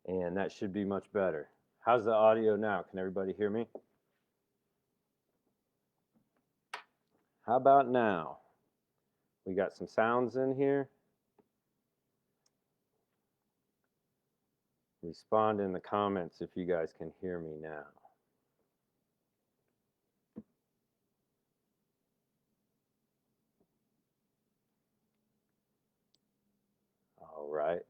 and that should be much better. How's the audio now? Can everybody hear me? How about now? We got some sounds in here. Respond in the comments if you guys can hear me now. All right.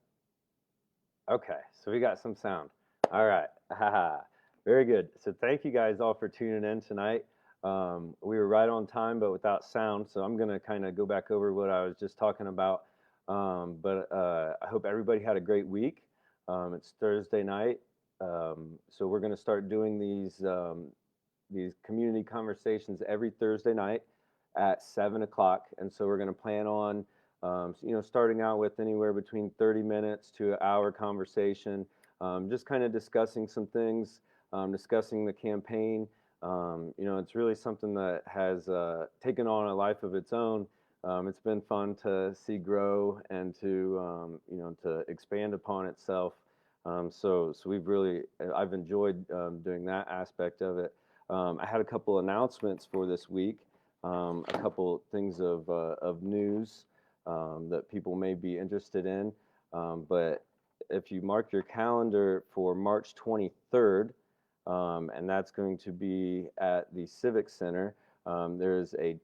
Okay, so we got some sound. All right. Very good. So thank you guys all for tuning in tonight. We were right on time, but without sound. So I'm going to kind of go back over what I was just talking about. But I hope everybody had a great week. It's Thursday night. So we're going to start doing these community conversations every Thursday night at 7 o'clock. And so we're going to plan on starting out with anywhere between 30 minutes to an hour conversation, just kind of discussing some things, discussing the campaign. It's really something that has taken on a life of its own. It's been fun to see grow and to expand upon itself. So I've enjoyed doing that aspect of it. I had a couple announcements for this week, a couple things of news that people may be interested in. But if you mark your calendar for March 23rd, and that's going to be at the Civic Center, there's a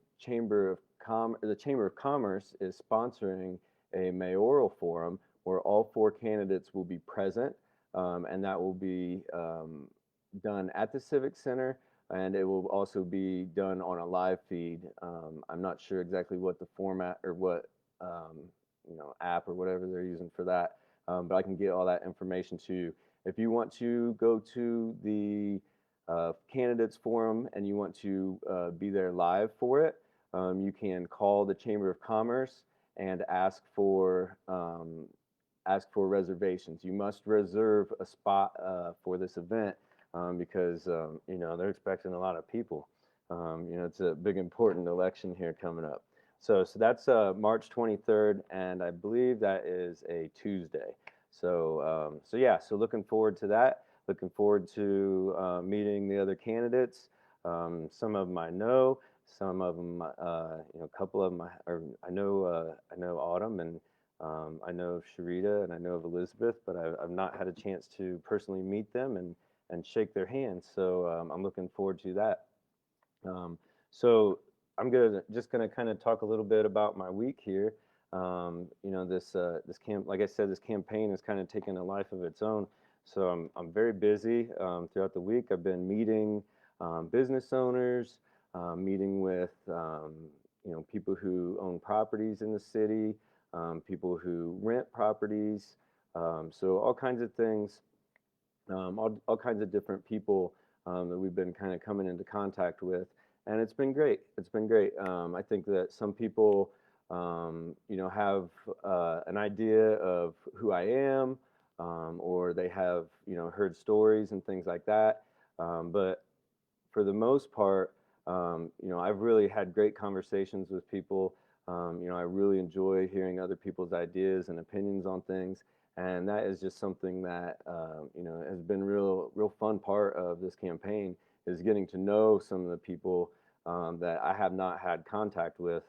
the Chamber of Commerce is sponsoring a mayoral forum where all four candidates will be present, and that will be done at the Civic Center, and it will also be done on a live feed. I'm not sure exactly what the format or what app or whatever they're using for that, but I can get all that information to you. If you want to go to the candidates forum and you want to be there live for it, you can call the Chamber of Commerce and ask for reservations. You must reserve a spot for this event because they're expecting a lot of people. It's a big important election here coming up. So that's March 23rd, and I believe that is a Tuesday. So looking forward to that. Looking forward to meeting the other candidates. Some of them I know. Some of them, a couple of them, I know Autumn, and I know of Sharita, and I know of Elizabeth, but I've not had a chance to personally meet them and shake their hands. So I'm looking forward to that. So I'm just gonna kind of talk a little bit about my week here. Like I said, this campaign has kind of taken a life of its own. So I'm very busy throughout the week. I've been meeting business owners, meeting with people who own properties in the city, people who rent properties. So all kinds of things, all kinds of different people that we've been kind of coming into contact with, and it's been great. It's been great. I think that some people, have an idea of who I am, or they have, heard stories and things like that. But for the most part, I've really had great conversations with people. I really enjoy hearing other people's ideas and opinions on things, and that is just something that has been real fun part of this campaign is getting to know some of the people that I have not had contact with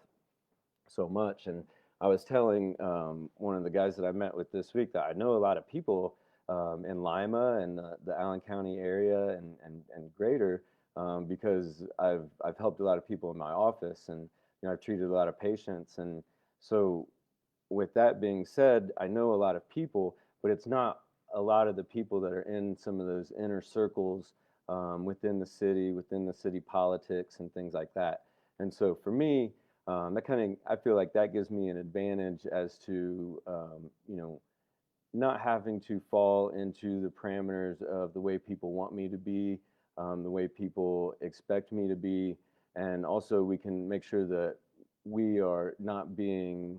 so much. And I was telling one of the guys that I met with this week that I know a lot of people in Lima and the Allen County area and greater, because I've helped a lot of people in my office, and I've treated a lot of patients. And so with that being said, I know a lot of people, but it's not a lot of the people that are in some of those inner circles within the city politics and things like that. And so for me, I feel like that gives me an advantage as to not having to fall into the parameters of the way people want me to be, the way people expect me to be, and also we can make sure that we are not being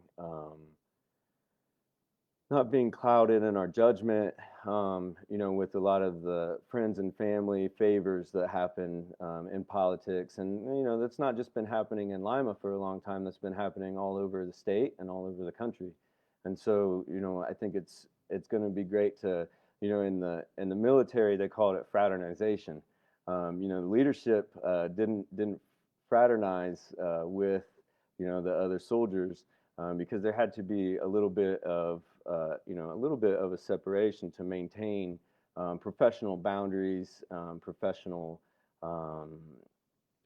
clouded in our judgment, with a lot of the friends and family favors that happen in politics. And, that's not just been happening in Lima for a long time, that's been happening all over the state and all over the country. And so, I think it's going to be great to in the military they called it fraternization. The leadership didn't fraternize with the other soldiers, because there had to be a little bit of a little bit of a separation to maintain professional boundaries, professional um,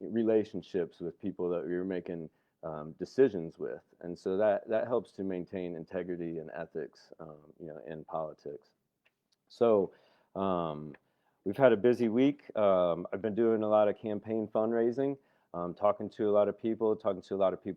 relationships with people that we were making decisions with, and so that helps to maintain integrity and ethics, in politics. So um, we've had a busy week. I've been doing a lot of campaign fundraising, talking to a lot of people,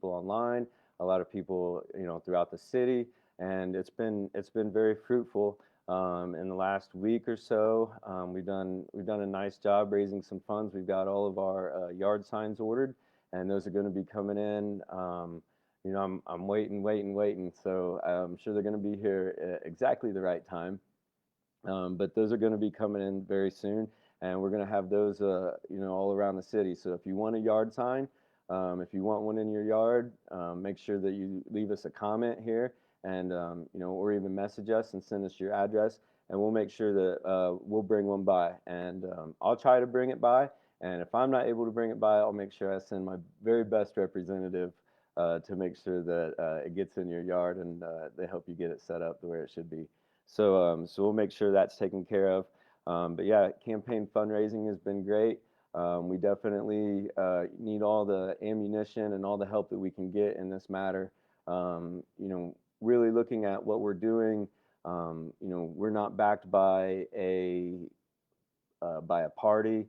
online, a lot of people throughout the city, and it's been very fruitful. In the last week or so, we've done a nice job raising some funds. We've got all of our yard signs ordered, and those are going to be coming in. I'm waiting. So I'm sure they're going to be here at exactly the right time. But those are going to be coming in very soon, and we're going to have those, all around the city. So if you want a yard sign, if you want one in your yard, make sure that you leave us a comment here, and or even message us and send us your address, and we'll make sure that we'll bring one by. And I'll try to bring it by, and if I'm not able to bring it by, I'll make sure I send my very best representative to make sure that it gets in your yard, and they help you get it set up the way it should be. So we'll make sure that's taken care of. But yeah, campaign fundraising has been great. We definitely need all the ammunition and all the help that we can get in this matter. Really looking at what we're doing. We're not backed by a party.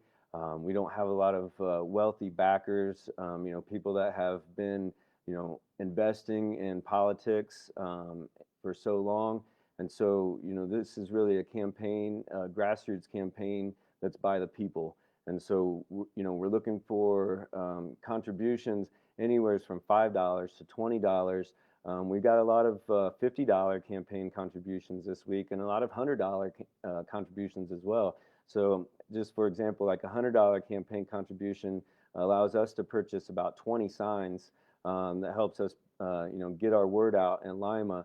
We don't have a lot of wealthy backers. People that have been, investing in politics for so long. And so, this is really a campaign, a grassroots campaign that's by the people. And so, we're looking for contributions anywhere from $5 to $20. We got a lot of $50 campaign contributions this week, and a lot of $100 contributions as well. So just for example, like a $100 campaign contribution allows us to purchase about 20 signs that helps us, get our word out in Lima,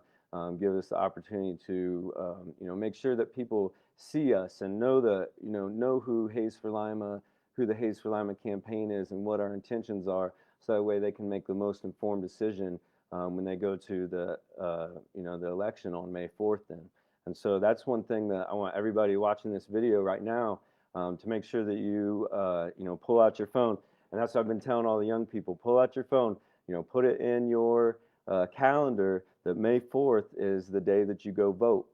give us the opportunity to, make sure that people see us and know know who Hayes for Lima, who the Hayes for Lima campaign is, and what our intentions are, so that way they can make the most informed decision when they go to the election on May 4th. Then. And so that's one thing that I want everybody watching this video right now to make sure that you pull out your phone. And that's what I've been telling all the young people: pull out your phone, put it in your calendar that May 4th is the day that you go vote,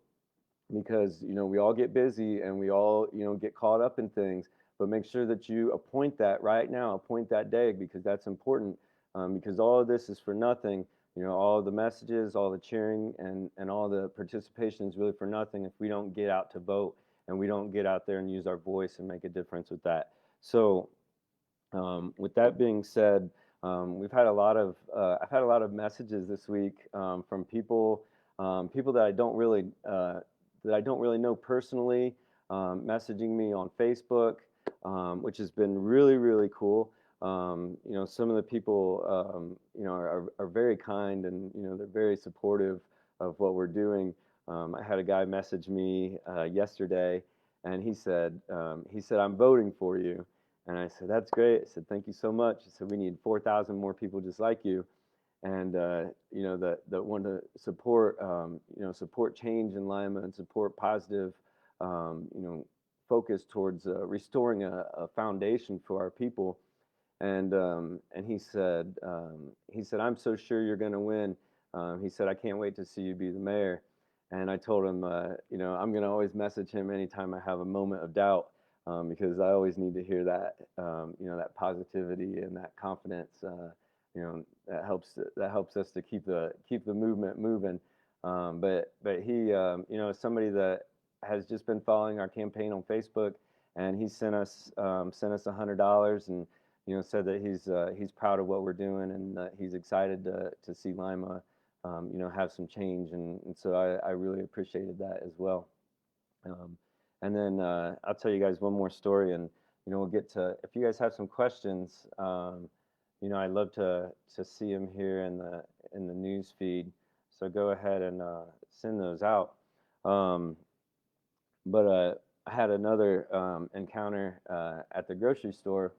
because we all get busy and we all get caught up in things. But make sure that you appoint that right now, appoint that day, because that's important. Because all of this is for nothing. All the messages, all the cheering, and all the participation is really for nothing if we don't get out to vote, and we don't get out there and use our voice and make a difference with that. So with that being said, we've had a lot of I've had a lot of messages this week from people that I don't really know personally, messaging me on Facebook, which has been really, really cool. Some of the people, are very kind, and, they're very supportive of what we're doing. I had a guy message me yesterday, and he said, "I'm voting for you." And I said, "That's great." I said, "Thank you so much." I said, "We need 4,000 more people just like you, and, that want to support, support change in Lima, and support positive, focus towards restoring a foundation for our people." And he said, "I'm so sure you're going to win." He said, "I can't wait to see you be the mayor." And I told him, I'm going to always message him anytime I have a moment of doubt, because I always need to hear that, that positivity and that confidence. That helps us to keep the movement moving. But he, is somebody that has just been following our campaign on Facebook, and he sent us $100, and said that he's proud of what we're doing, and he's excited to see Lima, have some change, and so I really appreciated that as well. And then I'll tell you guys one more story, and we'll get to, if you guys have some questions, I'd love to see them here in the news feed. So go ahead and send those out. But I had another encounter at the grocery store,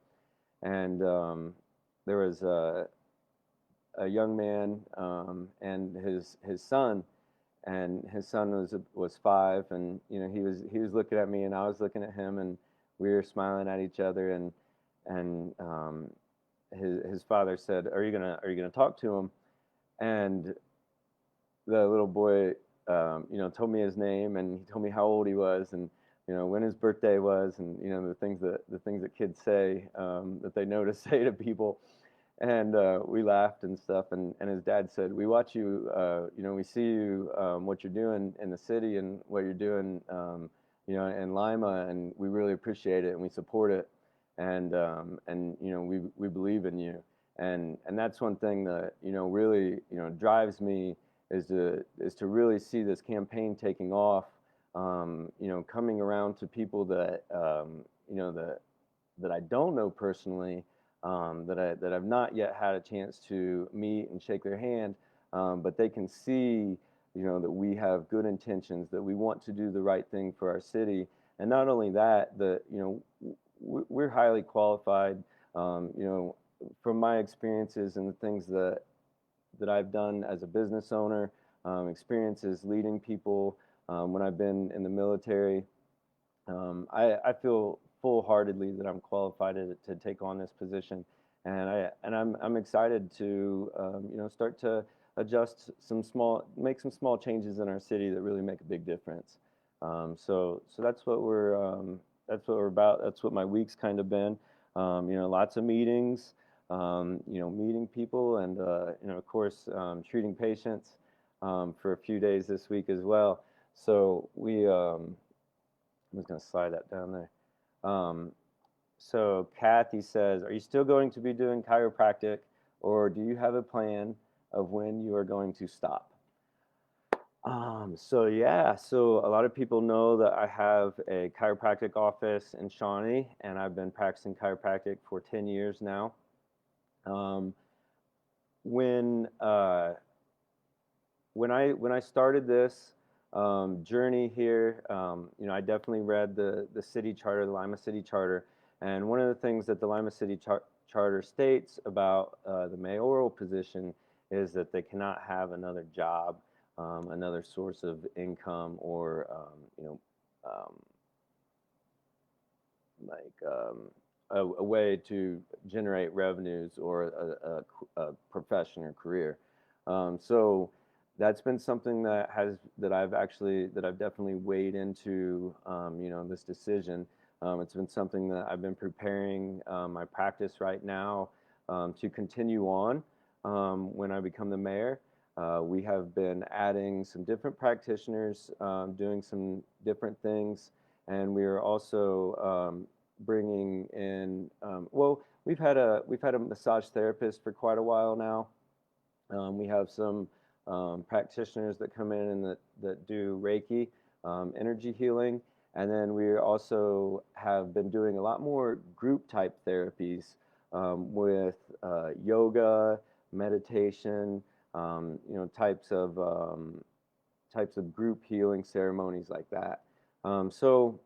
and there was a young man and his son, and his son was 5, and he was looking at me, and I was looking at him, and we were smiling at each other, and his father said, "Are you gonna talk to him?" And the little boy, told me his name, and he told me how old he was, and when his birthday was, and the things that kids say that they know to say to people. And we laughed and stuff, and his dad said, "We watch you, we see you, what you're doing in the city and what you're doing, in Lima, and we really appreciate it and we support it, and we believe in you." And that's one thing that really drives me, is to really see this campaign taking off, coming around to people that that I don't know personally, that I've not yet had a chance to meet and shake their hand, but they can see, that we have good intentions, that we want to do the right thing for our city, and not only that, we're highly qualified, from my experiences and the things that I've done as a business owner, experiences leading people, when I've been in the military. I feel full-heartedly that I'm qualified to take on this position, and I'm excited to start to make some small changes in our city that really make a big difference. So that's what we're about. That's what my week's kind of been. Lots of meetings, meeting people, and of course, treating patients for a few days this week as well. So I'm just going to slide that down there. So Kathy says, "Are you still going to be doing chiropractic, or do you have a plan of when you are going to stop?" So yeah, so a lot of people know that I have a chiropractic office in Shawnee, and I've been practicing chiropractic for 10 years now. Um, when when I started this journey here, I definitely read the city charter, the Lima City Charter, and one of the things that the Lima City Charter states about the mayoral position is that they cannot have another job, another source of income, or um, like a way to generate revenues, or a profession or career. So that's been something that I've definitely weighed into, this decision. It's been something that I've been preparing my practice right now, to continue on when I become the mayor. We have been adding some different practitioners, doing some different things, and we are also bringing in. Well, we've had a massage therapist for quite a while now. We have some practitioners that come in and that do Reiki, energy healing, and then we also have been doing a lot more group type therapies, with yoga, meditation, types of group healing ceremonies like that. So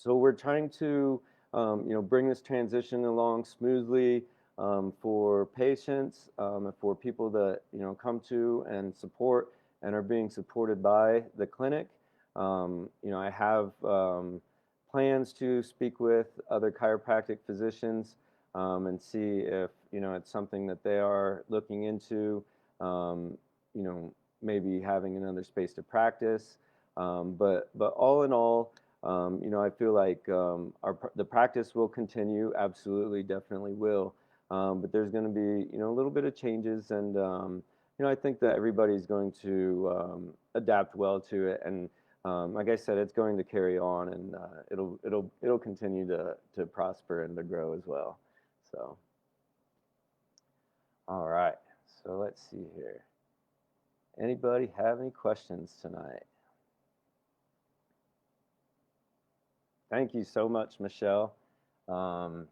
we're trying to, bring this transition along smoothly, for patients, and for people that come to and support and are being supported by the clinic. I have plans to speak with other chiropractic physicians, and see if it's something that they are looking into. Um, Maybe having another space to practice. But all in all, I feel like the practice will continue. Absolutely, definitely will. But there's going to be a little bit of changes, and I think that everybody's going to adapt well to it. And like I said, it's going to carry on, and it'll continue to prosper and to grow as well. So, all right. So let's see here. Anybody have any questions tonight? Thank you so much, Michelle. Um,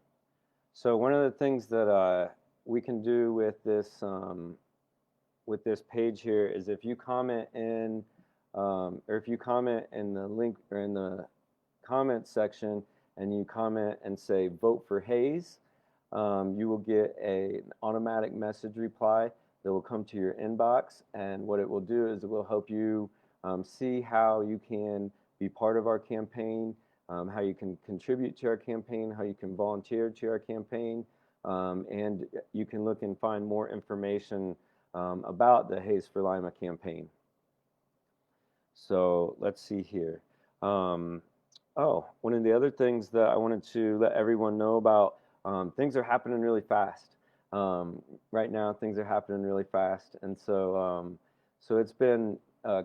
so one of the things that we can do with this page here is, if you comment in or if you comment in the link or in the comment section and you comment and say vote for Hayes, you will get an automatic message reply that will come to your inbox. And what it will do is it will help you see how you can be part of our campaign, how you can contribute to our campaign, how you can volunteer to our campaign, and you can look and find more information about the Hayes for Lima campaign. So let's see here. Oh, one of the other things that I wanted to let everyone know about, things are happening really fast. Right now, things are happening really fast, and so it's been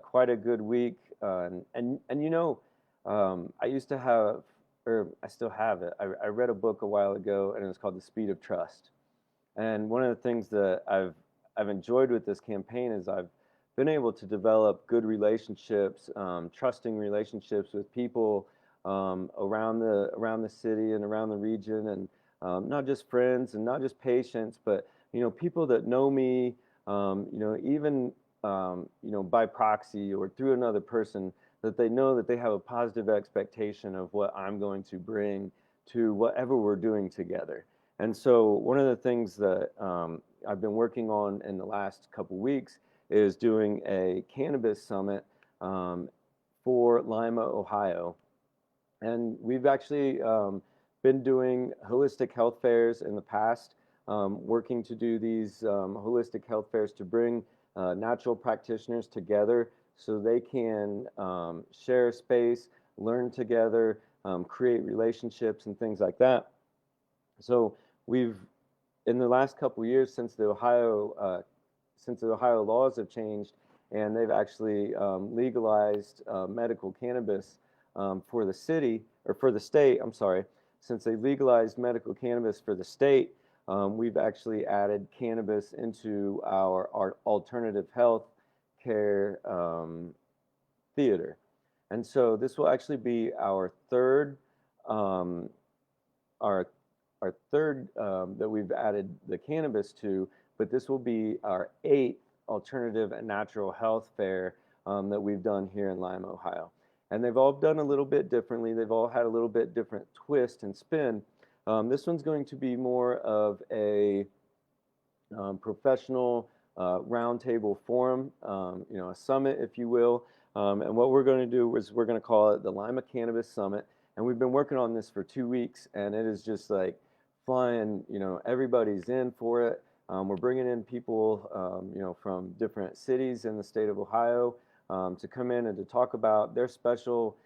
quite a good week. And you know, I used to have, or I still have it. I read a book a while ago, and it was called The Speed of Trust. And one of the things that I've enjoyed with this campaign is I've been able to develop good relationships, trusting relationships with people around the city and around the region, and not just friends and not just patients, but people that know me, even by proxy or through another person, that they know that they have a positive expectation of what I'm going to bring to whatever we're doing together. And so one of the things that I've been working on in the last couple weeks is doing a cannabis summit for Lima, Ohio. And we've actually been doing holistic health fairs in the past, working to do these holistic health fairs to bring natural practitioners together so they can share space, learn together, create relationships and things like that. So we've, in the last couple of years since the Ohio laws have changed and they've actually legalized medical cannabis for the city, or for the state, I'm sorry, since they legalized medical cannabis for the state, we've actually added cannabis into our alternative health care theater. And so this will actually be our third that we've added the cannabis to, but this will be our 8th alternative and natural health fair that we've done here in Lima, Ohio. And they've all done a little bit differently. They've all had a little bit different twist and spin. This one's going to be more of a professional roundtable forum, a summit, if you will. And what we're going to do is we're going to call it the Lima Cannabis Summit. And we've been working on this for 2 weeks, and it is just like flying, everybody's in for it. We're bringing in people, from different cities in the state of Ohio to come in and to talk about their special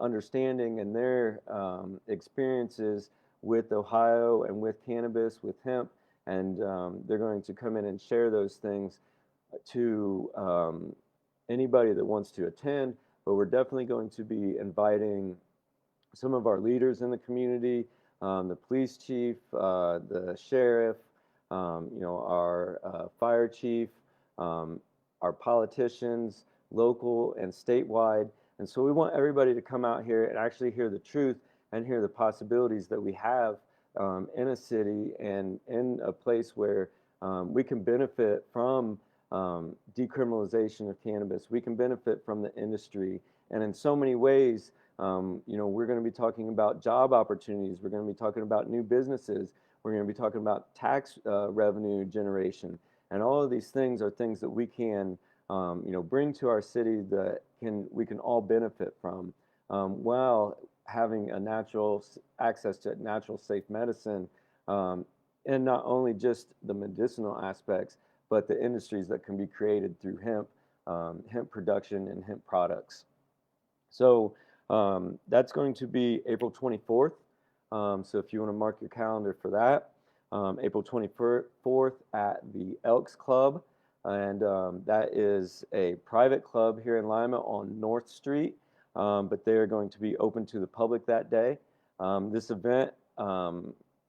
understanding and their experiences with Ohio and with cannabis, with hemp, and they're going to come in and share those things to anybody that wants to attend. But we're definitely going to be inviting some of our leaders in the community, the police chief, the sheriff, our fire chief, our politicians, local and statewide. And so we want everybody to come out here and actually hear the truth and hear the possibilities that we have in a city and in a place where we can benefit from decriminalization of cannabis. We can benefit from the industry. And in so many ways, we're going to be talking about job opportunities. We're going to be talking about new businesses. We're going to be talking about tax revenue generation. And all of these things are things that we can, bring to our city that we can all benefit from, while having a natural access to natural, safe medicine, and not only just the medicinal aspects, but the industries that can be created through hemp production and hemp products. So that's going to be April 24th. So if you want to mark your calendar for that, April 24th at the Elks Club. And that is a private club here in Lima on North Street, but they are going to be open to the public that day. This event,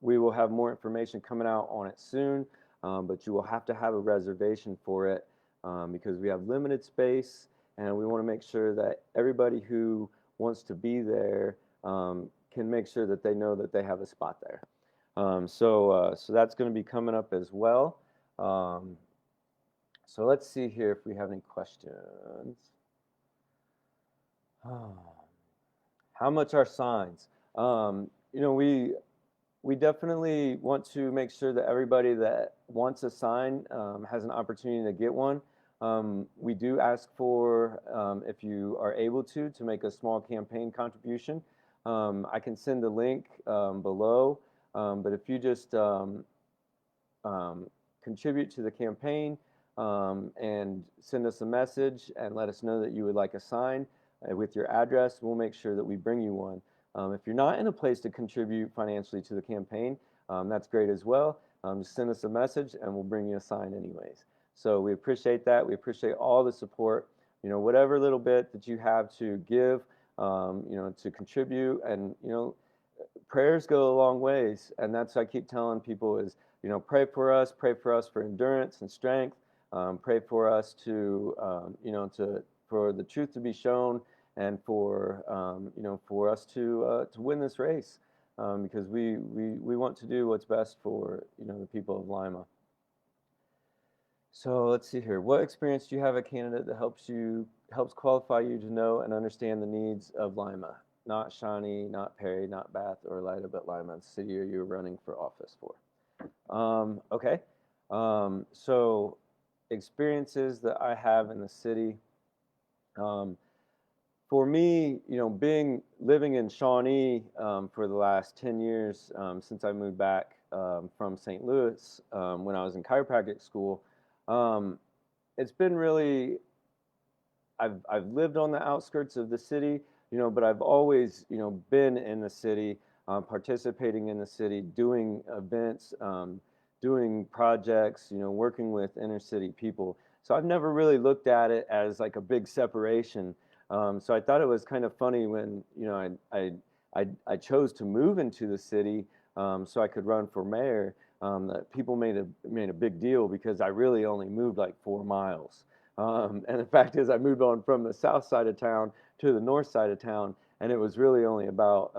we will have more information coming out on it soon, but you will have to have a reservation for it because we have limited space, and we want to make sure that everybody who wants to be there can make sure that they know that they have a spot there. So that's going to be coming up as well. So let's see here if we have any questions. How much are signs? You know, we definitely want to make sure that everybody that wants a sign has an opportunity to get one. We do ask for, if you are able to make a small campaign contribution. I can send the link below, but if you just um, contribute to the campaign and send us a message and let us know that you would like a sign with your address, we'll make sure that we bring you one. If you're not in a place to contribute financially to the campaign, that's great as well. Just send us a message and we'll bring you a sign anyways. So we appreciate that. We appreciate all the support. You know, whatever little bit that you have to give, you know, to contribute, and you know, prayers go a long ways, and that's what I keep telling people is, you know, pray for us for endurance and strength. Pray for us to, you know, for the truth to be shown, and for, you know, for us to win this race, because we want to do what's best for, you know, the people of Lima. So let's see here. What experience do you have a candidate that helps qualify you to know and understand the needs of Lima? Not Shawnee, not Perry, not Bath or Lida, but Lima, the city you're running for office for. Okay. So experiences that I have in the city. Um, for me, you know, living in Shawnee for the last 10 years since I moved back from St. Louis when I was in chiropractic school, um, it's been really, I've lived on the outskirts of the city, you know, but I've always, you know, been in the city, participating in the city, doing events, doing projects, you know, working with inner city people. So I've never really looked at it as like a big separation. So I thought it was kind of funny when, you know, I chose to move into the city so I could run for mayor. That people made a big deal because I really only moved like 4 miles. And the fact is, I moved on from the south side of town to the north side of town, and it was really only about,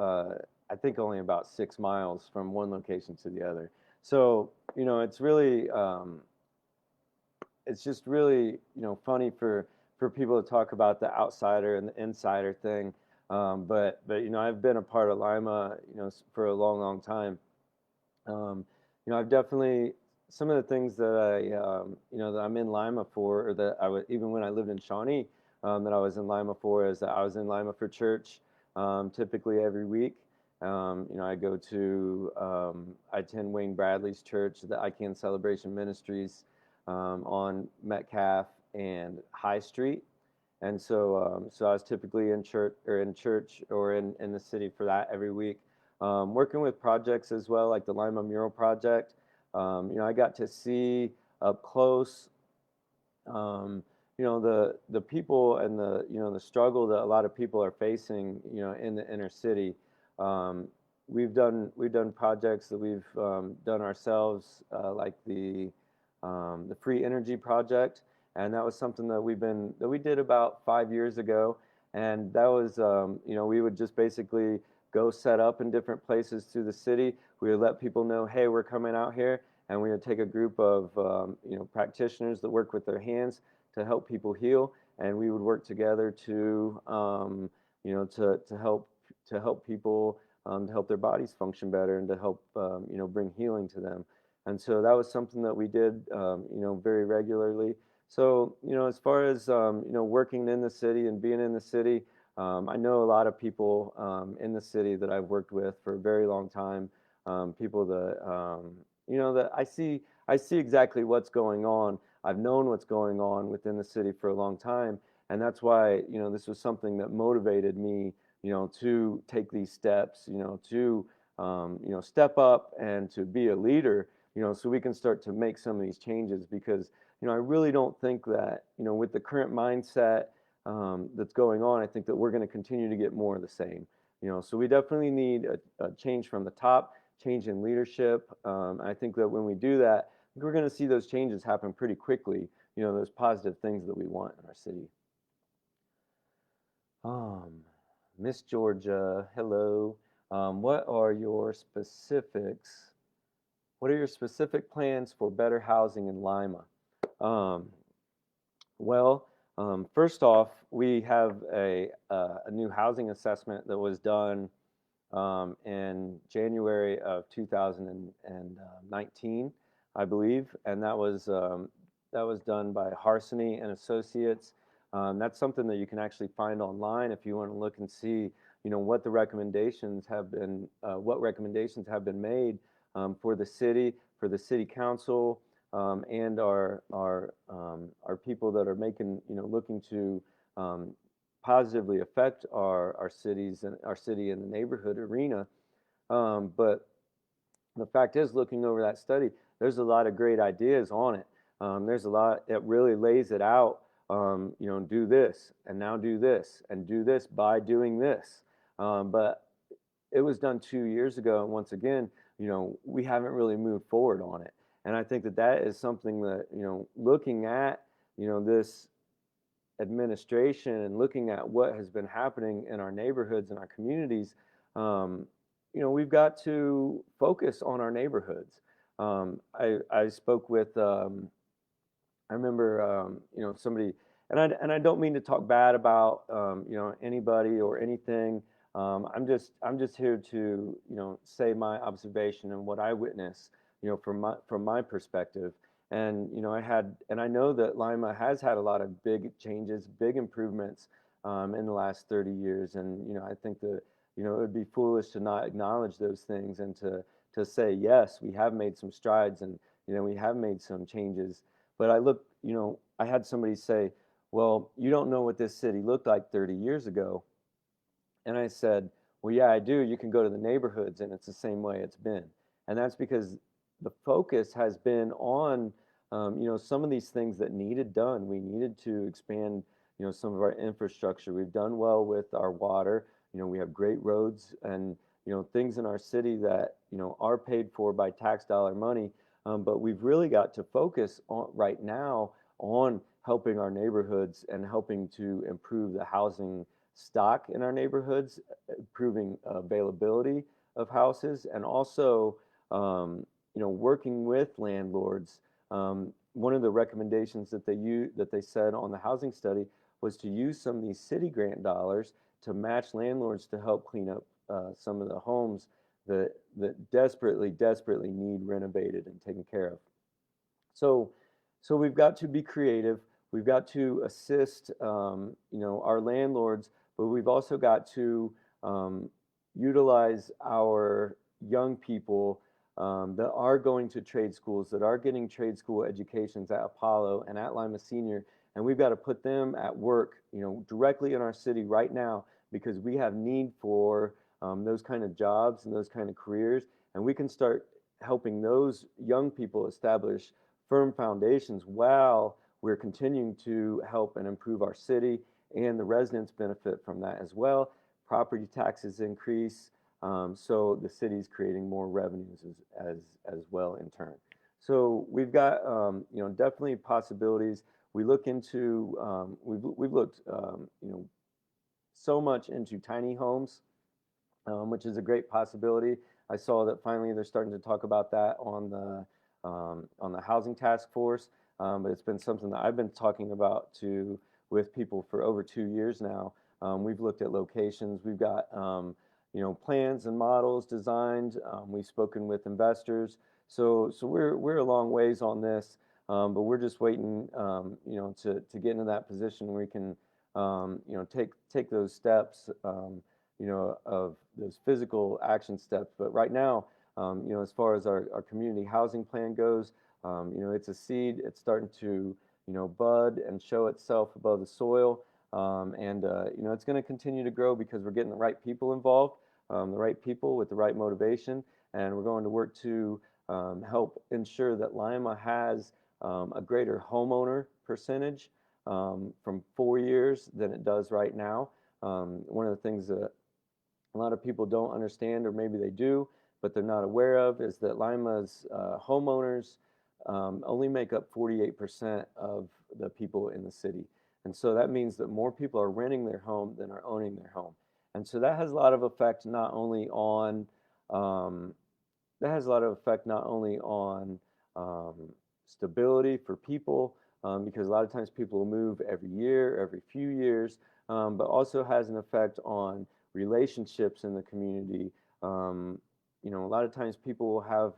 I think, only about 6 miles from one location to the other. So, you know, it's just really, you know, funny for people to talk about the outsider and the insider thing. But you know, I've been a part of Lima, you know, for a long, long time. You know, I've definitely some of the things that you know, that I'm in Lima for, or that I would even when I lived in Shawnee, that I was in Lima for, is that I was in Lima for church, typically every week. You know, I attend Wayne Bradley's church, the ICANN Celebration Ministries, on Metcalf and High Street. And so I was typically in church or in the city for that every week. Working with projects as well, like the Lima Mural Project. You know, I got to see up close, um, you know, the people and the, you know, the struggle that a lot of people are facing, you know, in the inner city. Um, we've done projects that we've done ourselves, like the Free Energy Project, and that was something that we did about 5 years ago, and that was, you know, we would just basically go set up in different places through the city. We would let people know, hey, we're coming out here, and we would take a group of, you know, practitioners that work with their hands to help people heal, and we would work together to, you know, to help people, to help their bodies function better, and to help, you know, bring healing to them. And so that was something that we did, you know, very regularly. So, you know, as far as, you know, working in the city and being in the city, I know a lot of people in the city that I've worked with for a very long time. People that, you know, that I see exactly what's going on. I've known what's going on within the city for a long time, and that's why, you know, this was something that motivated me, you know, to take these steps, you know, to, you know, step up and to be a leader, you know, so we can start to make some of these changes. Because, you know, I really don't think that, you know, with the current mindset that's going on, I think that we're going to continue to get more of the same. You know, so we definitely need a change from the top, change in leadership. I think that when we do that, we're going to see those changes happen pretty quickly. You know, those positive things that we want in our city. Um, Miss Georgia, hello. What are your specifics? What are your specific plans for better housing in Lima? Um, well, First off, we have a new housing assessment that was done in January of 2019, I believe, and that was done by Harsony and Associates. That's something that you can actually find online if you want to look and see, what the recommendations have been, made for the city, for the city council, and our people that are making, looking to positively affect our cities and our city and the neighborhood arena. But the fact is, looking over that study, there's a lot of great ideas on it. There's a lot, it really lays it out, do this and now do this and do this by doing this. But it was done 2 years ago, and once again, we haven't really moved forward on it. And I think that that is something that, looking at, this administration and looking at what has been happening in our neighborhoods and our communities, um, we've got to focus on our neighborhoods. I spoke with, I remember, somebody, and I don't mean to talk bad about, anybody or anything. I'm just here to, say my observation and what I witness, from my perspective. And and I know that Lima has had a lot of big changes, big improvements in the last 30 years. And I think that it would be foolish to not acknowledge those things and to say yes, we have made some strides, and we have made some changes. But I look, I had somebody say, "Well, you don't know what this city looked like 30 years ago." And I said, "Well, yeah, I do. You can go to the neighborhoods and it's the same way it's been." And that's because the focus has been on, some of these things that needed done. We needed to expand, some of our infrastructure. We've done well with our water. We have great roads and, things in our city that, are paid for by tax dollar money. But we've really got to focus on right now on helping our neighborhoods and helping to improve the housing stock in our neighborhoods, improving availability of houses, and also, working with landlords. One of the recommendations that they said on the housing study was to use some of these city grant dollars to match landlords to help clean up some of the homes that desperately need renovated and taken care of. So, so we've got to be creative. We've got to assist, our landlords, but we've also got to utilize our young people that are going to trade schools, that are getting trade school educations at Apollo and at Lima Senior, and we've got to put them at work, directly in our city right now, because we have need for those kind of jobs and those kind of careers, and we can start helping those young people establish firm foundations while we're continuing to help and improve our city, and the residents benefit from that as well. Property taxes increase, so the city's creating more revenues as well in turn. So we've got, definitely possibilities. We look into, we've looked, so much into tiny homes, which is a great possibility. I saw that finally they're starting to talk about that on the housing task force, but it's been something that I've been talking about with people for over 2 years now. We've looked at locations. We've got, plans and models designed. We've spoken with investors. So we're a long ways on this, but we're just waiting, to get into that position where we can, take those steps, of those physical action steps. But right now, as far as our community housing plan goes, it's a seed. It's starting to, bud and show itself above the soil. And it's going to continue to grow because we're getting the right people involved, the right people with the right motivation, and we're going to work to help ensure that Lima has a greater homeowner percentage from 4 years than it does right now. One of the things that a lot of people don't understand, or maybe they do, but they're not aware of, is that Lima's homeowners only make up 48% of the people in the city. And so that means that more people are renting their home than are owning their home. And so that has a lot of effect not only on um, stability for people, because a lot of times people will move every year, every few years, but also has an effect on relationships in the community. Um, a lot of times people will have,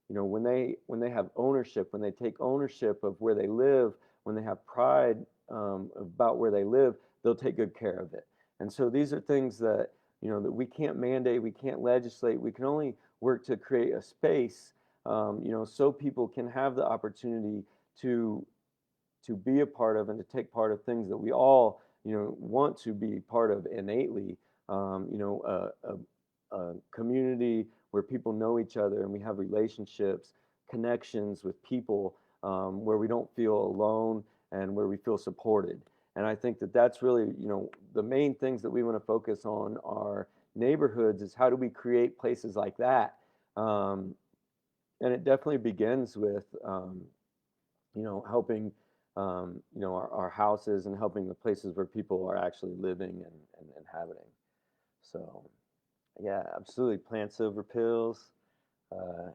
when they have ownership, when they take ownership of where they live, when they have pride about where they live, they'll take good care of it. And so these are things that that we can't mandate, we can't legislate. We can only work to create a space, so people can have the opportunity to be a part of and to take part of things that we all want to be part of innately. A community where people know each other and we have relationships, connections with people, where we don't feel alone and where we feel supported. And I think that that's really, the main things that we want to focus on are neighborhoods, is how do we create places like that. And it definitely begins with, helping, our houses and helping the places where people are actually living and inhabiting. So, yeah, absolutely. Plant silver pills. Uh,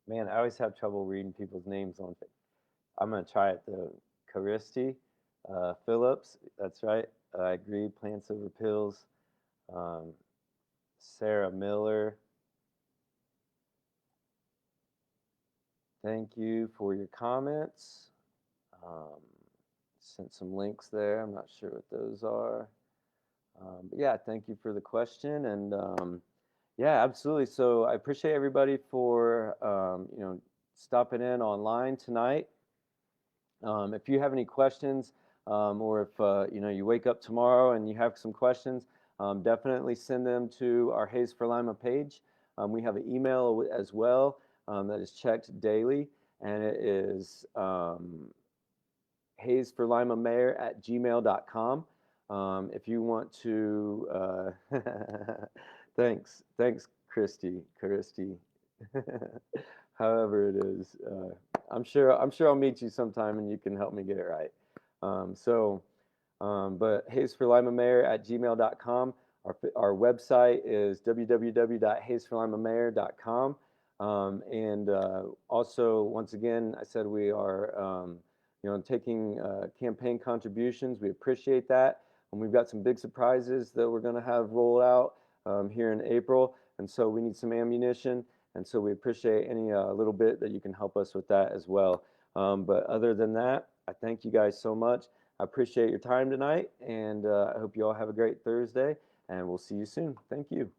Man, I always have trouble reading people's names on. I'm gonna try it though. Caristi, Phillips. That's right. I agree. Plant silver pills. Um, Sarah Miller. Thank you for your comments. Um, Sent some links there. I'm not sure what those are. But yeah, thank you for the question. And yeah, absolutely. So I appreciate everybody for stopping in online tonight. If you have any questions, or if you wake up tomorrow and you have some questions, definitely send them to our Hayes for Lima page. We have an email as well that is checked daily, and it is hayesforlimamayor@gmail.com. If you want to, thanks, Christy. However it is, I'm sure I'll meet you sometime and you can help me get it right. But hayesforlimamayor@gmail.com. Our website is www.hayesforlimamayor.com. And also, once again, I said we are taking campaign contributions. We appreciate that. And we've got some big surprises that we're going to have rolled out here in April. And so we need some ammunition. And so we appreciate any little bit that you can help us with that as well. But other than that, I thank you guys so much. I appreciate your time tonight, and I hope you all have a great Thursday, and we'll see you soon. Thank you.